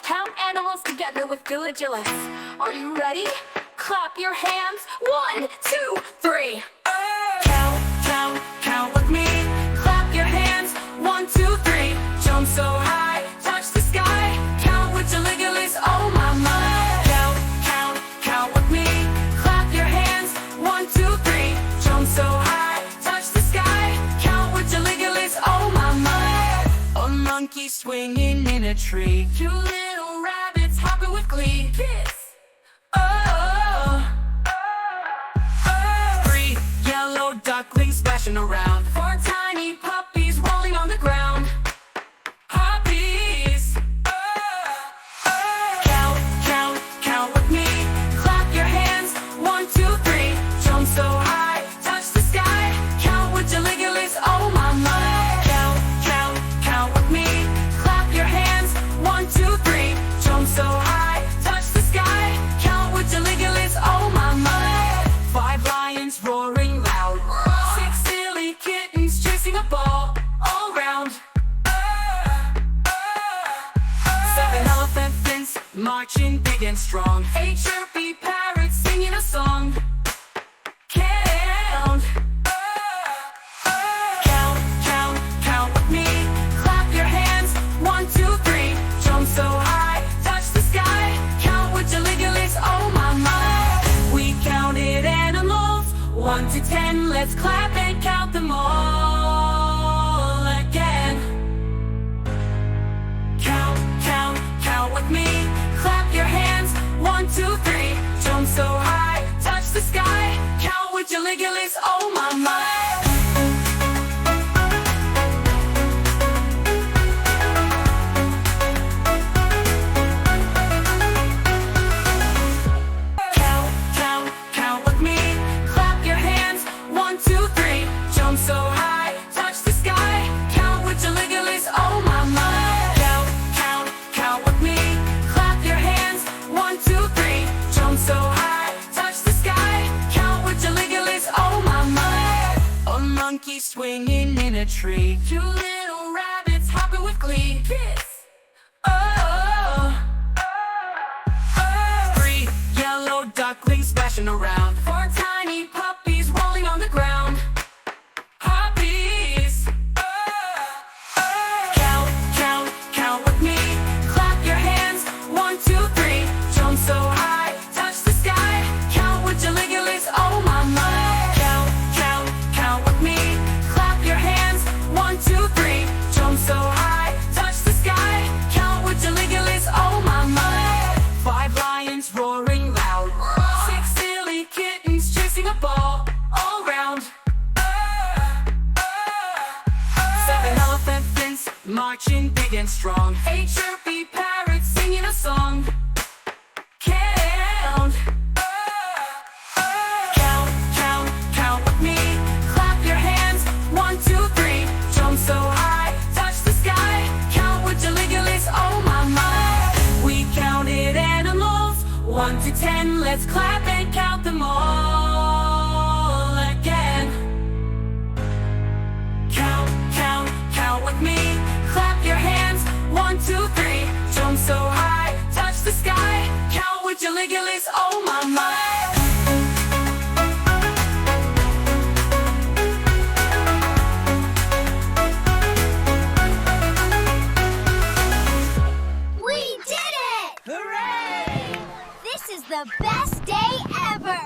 Count animals together with Giligilis. Are you ready? Clap your hands. 1, 2, 3. Count, count, count with me. Clap your hands. 1, 2, 3. Jump so high, touch the sky. Count with Giligilis, oh my my. Count, count, count with me. Clap your hands. 1, 2, 3. Jump so high, touch the sky. Count with Giligilis, oh my my. A monkey swinging in a tree. 2 little rabbits hopping with glee. This. Ducklings splashing around. 4 tiny puppies rolling on the ground. Puppies. Count, count, count with me. Clap your hands. 1, 2, 3. Jump so high, touch the sky. Count with Giligilis, oh my my. Count, count, count with me. Clap your hands. 1, 2, 3. Jump so high, touch the sky. Count with Giligilis, oh my my. 5 lions roaring loud. 6 silly kittens chasing a ball all round. 7 elephants marching big and strong. 8 chirpy parrots singing a song. Count, count, count, count with me. Clap your hands. 1, 2, 3. Jump so high, touch the sky. Count with Giligilis, oh my my. We counted animals 1 to 10, let's clap and count them all again. Count, count, count with me. Clap your hands. 1, 2, 3. Jump so high, touch the sky. Count with Giligilis, oh my my. Jump so high, touch the sky. Count with Giligilis, oh my my. Count, count, count with me. Clap your hands. 1, 2, 3. Jump so high, touch the sky. Count with Giligilis, oh my my. A monkey swinging in a tree. 2 little rabbits hopping with glee. This. 3 yellow ducklings splashing around. 4 tiny puppies rolling on the ground. Puppies. Count, count, count with me. Clap your hands. 1, 2, 3. Jump so high, touch the sky. Count with Giligilis, oh my my. Count, count, count with me. Clap your hands. 1, 2, 3. Jump so high, touch the sky. Count with Giligilis, oh my my. 5 lions roaring loud. 6 silly kittens chasing a ball all round. 7 elephants marching big and strong. 8 chirpy parrots singing a song. Count, count, count, count with me. Clap your hands. 1, 2, 3. Jump so high, touch the sky. Count with Giligilis, oh my my. We counted animals 1 to 10, let's clap and count them all again. Count, count, count with me. Clap your hands. 1, 2, 3. Jump so high, touch the sky. Count with Giligilis, oh my my. We did it! Hooray! This is the best day ever!